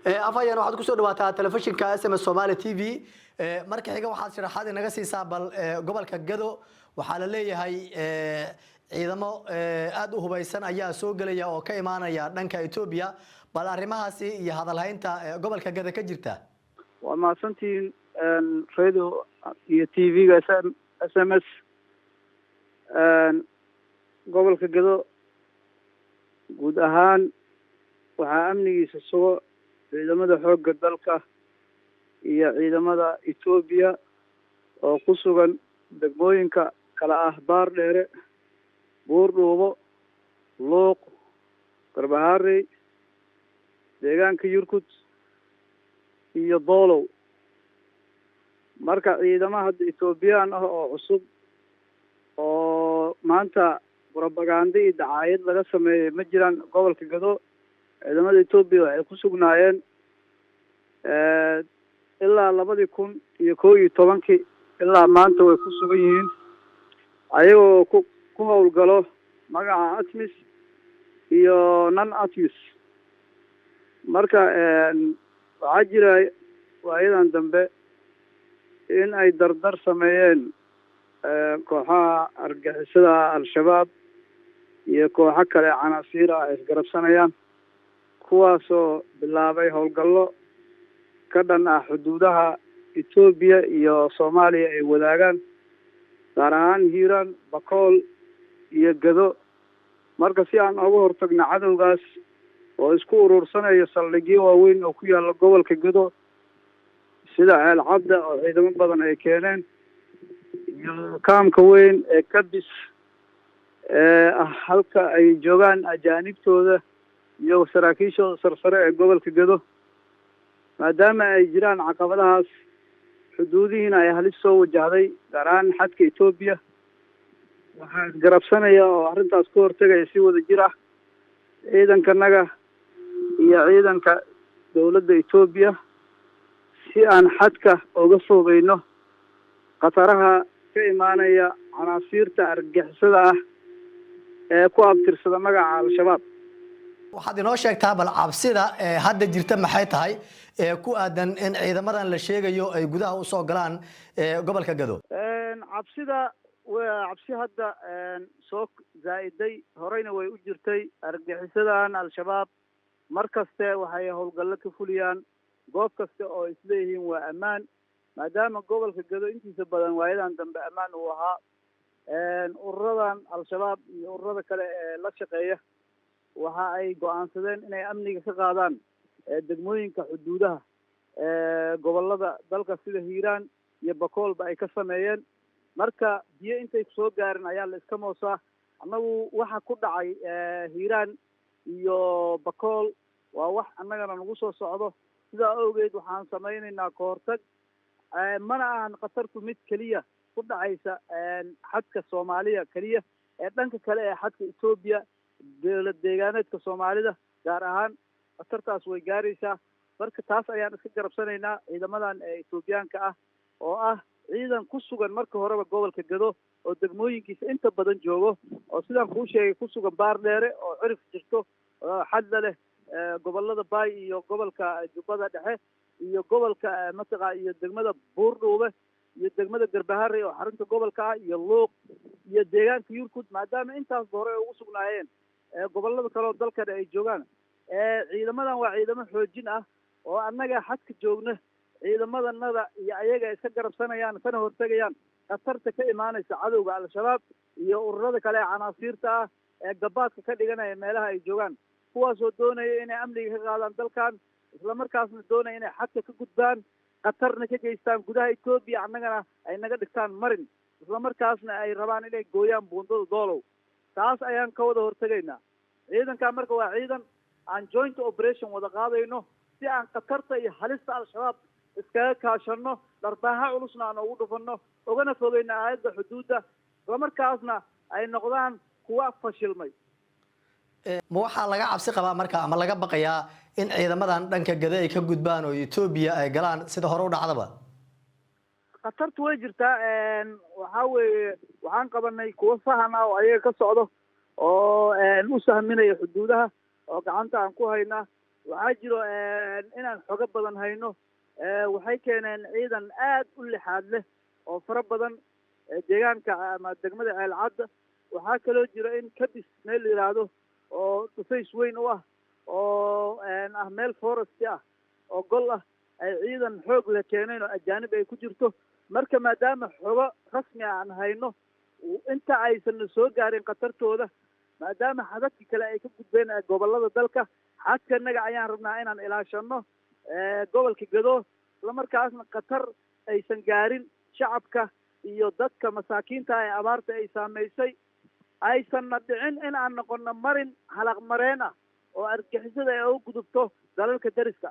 afayaan waxaad ku soo dhawaataa telefishinka SMS Somali TV marka xiga waxaad sharaxaad inaga siisaa bal gobolka Gado waxaa la leeyahay ciidamo aad u hubaysan ayaa soo galaya oo ka imaanaya dhanka Ethiopia bal arrimahaasi iyo hadal haynta gobolka Gado ka jirta waa maasantiin radio iyo TV-ga SMS gobolka Gado guud ahaan waxaa amnigiisa sugo ciidamada xoogga dalka iyo ciidamada Ethiopia oo ku sugan degmooyinka kala ah Baardheere Buurdhuubo Luuq Garbaharey deegaanka Yurkud iyo Doolow marka ciidamada Ethiopian ah oo cusub oo maanta propaganda iyo dacaayad laga sameeyay ma jiraan gobolka Gado ciidamada Ethiopia waxay ku sugnaayeen ilaa 2011 ilaa maanta way ku sugan yihiin ayagoo ku howlgalo magaca ATMIS iyo non ATMIS marka waxaa jira waayadan dambe in ay dardar sameeyeen kooxaha argagixisada al-shabaab iyo kooxo kale canaasiira ay isgarabsanayaan kuwaasoo bilaabay howlgallo ka dhan ah xuduudaha Ethiopia iyo Soomaaliya ay wadaagaan gaar ahaan Hiiraan Bakool iyo Gado marka si aan uga hortagno cadowgaas oo isku urursanayo saldhigyo waaweyn oo ku yaala gobolka Gado sida Ceel Cabda oo ciidamo badan ay keeneen iyo kaamka weyn ee Kabis halka ay joogaan ajaanibtooda iyo saraakiishooda sarsare ee gobolka Gado maadaama ay jiraan caqabadahaas xuduudihiina ay halis soo wajahday gaar ahaan xadka Ethiopia waxaa garabsanaya oo arrintaas ka hortagaya si wada jir ah ciidankanaga iyo ciidanka dowladda Ethiopia si aan xadka uga fogeeyno qataraha ka imaanaya canaasiirta argagixisada ah ee ku abtirsada magaca al-shabaab waxaad inoo sheegtaa bal cabsida hadda jirta maxay tahay ku aadan in ciidamadan la sheegayo ay gudaha u soo galaan gobolka Gado cabsida waa cabsi hadda soo zaa'iday horeyna way u jirtay argagixisadan al-shabaab markaste waxay howlgallo ka fuliyaan goob kasta oo isleeyihiin waa ammaan maadaama gobolka Gado intiisa badan waayadan dambe ammaan uu ahaa ururadan al-shabaab iyo ururada kale ee la shaqeeya waxa ay go'aansadeen inay amniga ka qaadaan degmooyinka xuduudaha gobolada dalka sida Hiiraan iyo Bakoolba ay ka sameeyeen marka biyo intay soo gaarin ayaa la iska moosaa annagu waxa ku dhacay Hiiraan iyo Bakool waa wax annagana nagu soo socdo sidaa awgeed waxaan sameynaynaa ka hortag mana ahan khatartu mid keliya ku dhacaysa xadka Soomaaliya keliya ee dhanka kale ee xadka Ethiopia dowlad deegaaneedka Soomaalida gaar ahaan khatartaas way gaaraysaa marka taas ayaan iska garabsanaynaa ciidamadan Ethiopiaanka ah oo ah ciidan ku sugan marka horeba gobolka Gado oo degmooyinkiisa inta badan joogo oo sidaan kuu sheegay ku sugan Baardheere oo cirif jirto xadda leh gobolada Baay iyo gobolka Jubbada Dhexe iyo gobolka Mataqa iyo degmada Buurdhuubo iyo degmada Garbaharey oo xarunta gobolka ah iyo Luuq iyo deegaanka Yurkud maadaama intaas hore ugu sugnaayeen gobolada kale oo dalka ay joogaan ciidamadan waa ciidamo xoojin ah oo annaga xadka joogna ciidamadannada iyo ayaga iska garabsanayaan kana hortagayaan khatarta ka imaanaysa cadowga al-shabaab iyo ururada kale ee canaasiirta ah ee gabaadka ka dhiganaya meelaha ay joogaan kuwaasoo doonaya inay amniga ka qaadaan dalkan isla markaasna doonaya inay xadka ka gudbaan khatarna ka geystaan gudaha Ethiopia annagana ay naga dhigtaan marin isla markaasna ay rabaan inay gooyaan buundada Doolow taas ayaan ka wada hortagaynaa ciidanka marka waa ciidan aan joint operation wada qaadayno si aan khatarta iyo halista al-shabaab iskaga kaashano darbaaha culusna aan ugu dhufanno ogana fogeyna aayadda xuduudda isla markaasna ay noqdaan kuwa fashilmay ma waxaa laga cabsi qabaa marka ama laga baqayaa in ciidamadan dhanka Gado ay ka gudbaan oo Ethiopia ay galaan sida hore u dhacdaba khatartu way jirtaa waxa weeye waxaan qabanay kuwa sahan ah oo ayaga ka socdo oo u sahminaya xuduudaha oo gacanta aan ku haynaa waxaa jiro inaan xogo badan hayno waxay keeneen ciidan aad u lixaad leh oo fara badan deegaanka ama degmada ceelcadda waxaa kaloo jiro in kadis meel la yidhaahdo oo dhufays weyn u ah oo ah meel foresti ah oo gol ah ay ciidan xoog la keeneen oo ajaanib ay ku jirto marka maadaama xogo rasmi aan hayno inta aysan soo gaarin khatartooda maadaama xadadka kale ay ka gudbeen gobolada dalka xadkanaga ayaan rabnaa inaan ilaashano gobolka Gado islamarkaasna khatar aysan gaarin shacabka iyo dadka masaakiinta ee abaarta ay saameysay aysanna dhicin in aan noqono marin halaq mareen ah oo argagixisada ay u gudubto dalalka dariska